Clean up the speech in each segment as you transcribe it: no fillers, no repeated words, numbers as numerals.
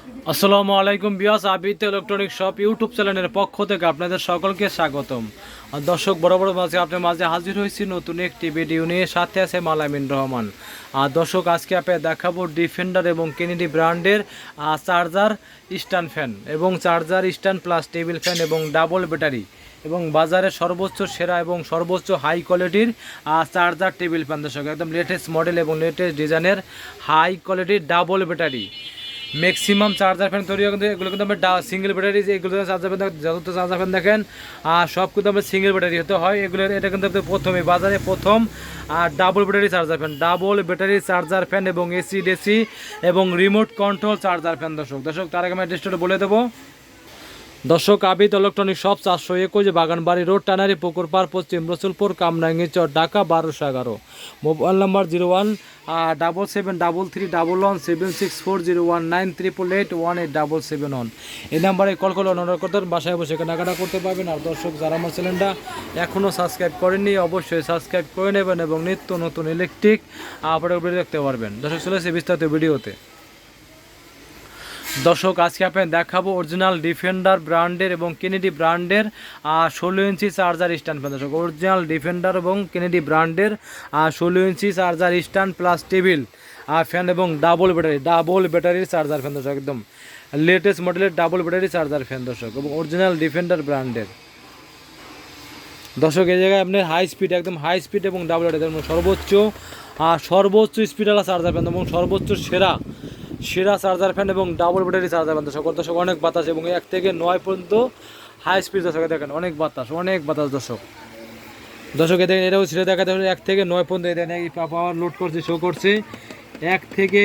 আসসালামু আলাইকুম বিয়াস Abid electronic shop YouTube চ্যানেলের পক্ষ থেকে আপনাদের সকলকে স্বাগতম। দর্শক বরাবর মাঝে আপনার মাঝে হাজির হয়েছি নতুন একটি ভিডিও নিয়ে, সাথে আছে মালামিন রহমান। দর্শক আজকে আপনাদের দেখাবো ডিফেন্ডার এবং কেনেডি ব্র্যান্ডের চার্জার স্ট্যান্ড ফ্যান এবং charger stand plus table fan এবং ডাবল ব্যাটারি এবং বাজারের সর্বোচ্চ সেরা এবং সর্বোচ্চ হাই কোয়ালিটির চার্জার টেবিল ফ্যান। দর্শক একদম লেটেস্ট মডেল এবং লেটেস্ট ডিজাইনের হাই কোয়ালিটির double battery maximum charger fan তৈরি হয়, কিন্তু এগুলো কিন্তু আমরা সিঙ্গেল ব্যাটারি, যে এগুলো চার্জার ফ্যান যত চার্জার ফ্যান দেখেন সব কিন্তু আমরা সিঙ্গেল ব্যাটারি হতে হয় এগুলোর। এটা কিন্তু প্রথমে বাজারে প্রথম double battery charger fan, double battery charger fan এবং এসি ডিসি এবং রিমোট কন্ট্রোল চার্জার ফ্যান। দর্শক তার আগে আমি অ্যাড্রেসটা বলে দেবো। দর্শক Abid electronic shop 421 বাগানবাড়ি road, tannery পুকুর পার, পশ্চিম রসুলপুর, কামরাঙ্গি চর, ঢাকা 1211। মোবাইল নাম্বার 01773317640193881877 এই নাম্বারে কল করে অর্ডার করতে বাসায় বসে কেনাকাটা করতে পারবেন। আর দর্শক যারা আমার চ্যানেলটা এখনও সাবস্ক্রাইব করেননি অবশ্যই সাবস্ক্রাইব করে নেবেন এবং নিত্য নতুন ইলেকট্রিক প্রোডাক্ট দেখতে পারবেন। দর্শক চলে এসে বিস্তারিত ভিডিওতে। দর্শক আজকে আপনাদের দেখাবো অরিজিনাল ডিফেন্ডার ব্র্যান্ডের এবং কেনেডি ব্র্যান্ডের 16 ইঞ্চি চার্জার স্ট্যান্ড ফ্যান। দর্শক অরিজিনাল ডিফেন্ডার এবং কেনেডি ব্র্যান্ডের 16 ইঞ্চি charger stand plus table fan এবং ডাবল ব্যাটারির চার্জার ফ্যান। দর্শক একদম লেটেস্ট মডেলের ডাবল ব্যাটারি চার্জার ফ্যান দর্শক এবং অরিজিনাল ডিফেন্ডার ব্র্যান্ডের। দর্শক এই জায়গায় আপনার হাই স্পিড, একদম হাই স্পিড এবং ডাবল ব্যাটারি সর্বোচ্চ স্পিডওয়ালা চার্জার ফ্যান এবং সর্বোচ্চ সেরা চার্জার ফ্যান এবং ডাবল ব্যাটারি চার্জার ফ্যান। দর্শক অনেক বাতাস এবং 1 থেকে 9 পর্যন্ত হাই স্পিড। দর্শক দেখেন অনেক বাতাস দর্শক দেখেন এটাও ছেড়ে দেখাতে হবে 1 থেকে 9 পর্যন্ত। এটা পাওয়ার লোড করছে, শো করছে 1 থেকে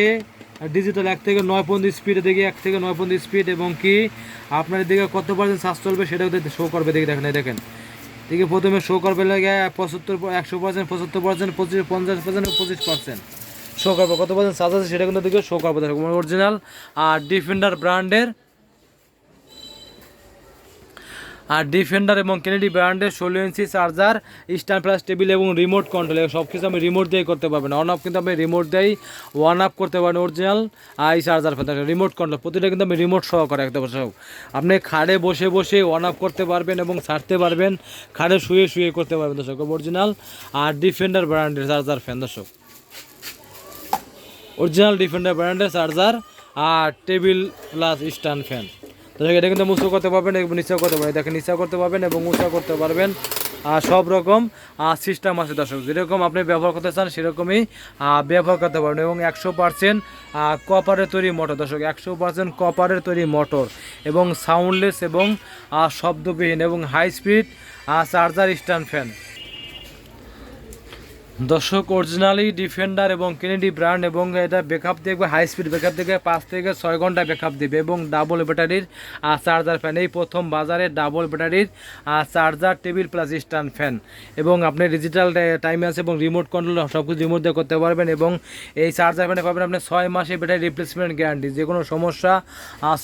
ডিজিটাল 1 থেকে 9 পর্যন্ত স্পিড। দেখি 1 থেকে 9 পর্যন্ত স্পিড এবং কি আপনার দিকে কত পার্সেন্ট চার্জ চলবে সেটাও শো করবে। দেখেন দেখি প্রথমে শো করবে লাগে 75, 100%, 75%, 50%, 25% শো করবো। কত পার্সেন্ট চার্জ আছে সেটা কিন্তু দিকে শো করবো। অরিজিনাল ডিফেন্ডার ব্র্যান্ডের ডিফেন্ডার এবং কেনেডি ব্র্যান্ডের 16 ইঞ্চি চার্জার স্ট্যান্ড প্লাস টেবিল এবং রিমোট কন্ট্রোল সব কিছু আমি রিমোট দিয়েই করতে পারবেন। অন অফ কিন্তু আমি রিমোট দিয়েই অন অফ করতে পারেন। অরিজিনাল এই চার্জার ফ্যান রিমোট কন্ট্রোল প্রতিটা কিন্তু আমি রিমোট সহকারে রাখতে পারবো। আপনি খাড়ে বসে অন অফ করতে পারবেন এবং ছাড়তে পারবেন, খাড়ে শুয়ে করতে পারবেন। দর্শক অরিজিনাল ডিফেন্ডার ব্র্যান্ডের চার্জার ফ্যান। দর্শক অরিজিনাল ডিফেন্ডার ব্র্যান্ডের charger table plus stand fan. দর্শক এটা কিন্তু উঁচু করতে পারবেন এবং নিচেও করতে পারবেন। দেখেন নিচেও করতে পারবেন এবং উঁচা করতে পারবেন। সব রকম সিস্টেম আছে দর্শক, যেরকম আপনি ব্যবহার করতে চান সেরকমই ব্যবহার করতে পারবেন। এবং 100% কপারের তৈরি মোটর। দর্শক 100% কপারের তৈরি মোটর এবং সাউন্ডলেস এবং শব্দবিহীন এবং high speed charger stand fan. দর্শক অরিজিনালি ডিফেন্ডার এবং কেনেডি ব্র্যান্ড এবং এটা ব্যাকআপ দেখবে হাই স্পিড ব্যাকআপ দেখবে 5 থেকে 6 ঘন্টা ব্যাকআপ দেবে এবং ডাবল ব্যাটারির চার্জার ফ্যান। এই প্রথম বাজারে ডাবল ব্যাটারির charger table plus stand fan এবং আপনি ডিজিটাল টাইমে আছে এবং রিমোট কন্ট্রোল সব কিছু রিমোট দিয়ে করতে পারবেন। এবং এই চার্জার ফ্যানে পাবেন আপনি 6 মাসে ব্যাটারি রিপ্লেসমেন্ট গ্যারান্টি। যে কোনো সমস্যা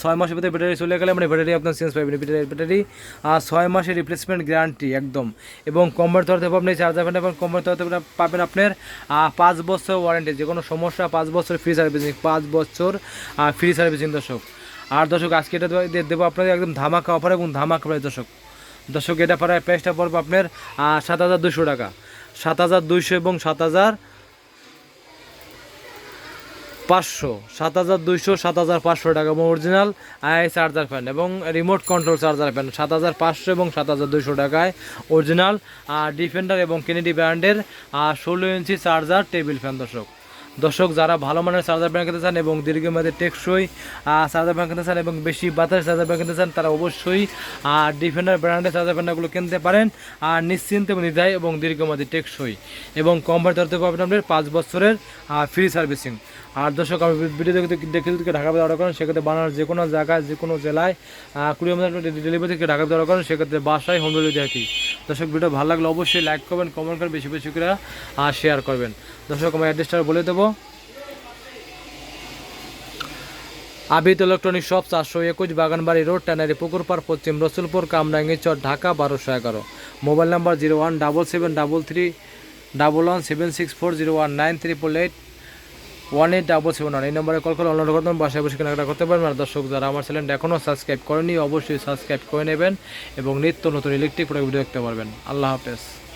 6 মাসের ভিতরে ব্যাটারি চলে গেলে মানে ব্যাটারি আপনার চেঞ্জ পাবেন। ব্যাটারি 6 মাসের রিপ্লেসমেন্ট গ্যারান্টি একদম। এবং কম্বার তরফ থেকে আপনি চার্জার ফ্যান এবং কম্বার তরফ থেকে পাবেন আপনার 5 বছর ওয়ারেন্টি। যে কোনো সমস্যা 5 বছর ফ্রি সার্ভিসিং, 5 বছর ফ্রি সার্ভিসিং দর্শক। আর দর্শক আজকে এটা দেবো আপনাদের একদম ধামাকা অফার এবং ধামাকা প্রাইস দর্শক এটা প্রাইসটা পড়বে আপনার 7,200 টাকা, 7,200 এবং 7,500, 7,200, 7,500 টাকা এবং অরিজিনাল চার্জার ফ্যান এবং রিমোট কন্ট্রোল চার্জার ফ্যান 7,500 এবং 7,200 টাকায় অরিজিনাল ডিফেন্ডার এবং কেনেডি ব্র্যান্ডের 16 ইঞ্চি চার্জার টেবিল ফ্যান। দর্শক যারা ভালো মানের চার্জার ফ্যান কিনতে চান এবং দীর্ঘমেয়াদী টেকসই চার্জার ফ্যান কিনতে চান এবং বেশি বাতাস চার্জার ফ্যান কিনতে চান তারা অবশ্যই ডিফেন্ডার ব্র্যান্ডের চার্জার ফ্যানগুলো কিনতে পারেন। আর নিশ্চিন্তে নির্ধায় এবং দীর্ঘমেয়াদী টেকসই এবং কম্পানি তরফ থেকে পাবেন আপনার 5 বছরের ফ্রি সার্ভিসিং। আর দর্শক আমি ভিডিও দেখে যদি ঢাকা অর্ডার করেন সেক্ষেত্রে বানানোর যে কোনো জায়গায় যে কোনো জেলায় 20 মিনিট ডেলিভারি থেকে ঢাকা অর্ডার করেন সেক্ষেত্রে বাসায় হোম ডেলিভারি থাকি। দর্শক ভিডিও ভালো লাগলে অবশ্যই লাইক করবেন, কমেন্ট করবেন, বেশি করে শেয়ার করবেন। দর্শক আমার অ্যাড্রেসটা বলে দেবো। Abid electronic shop 421 বাগানবাড়ি road, tannery পুকুর পার, পশ্চিম রসুলপুর, কামরাঙ্গি চর, ঢাকা 1211। মোবাইল নাম্বার 017733117640198888 1877 এই নম্বরে কল করে অনলাইন করতে বাসায় বসে কেনাকাটা করতে পারবেন। আর দর্শক যারা আমার চ্যানেলটা এখনও সাবস্ক্রাইব করেনি অবশ্যই সাবস্ক্রাইব করে নেবেন এবং নিত্য নতুন ইলেকট্রিক প্রোডাক্ট ভিডিও দেখতে পারবেন। আল্লাহ হাফেজ।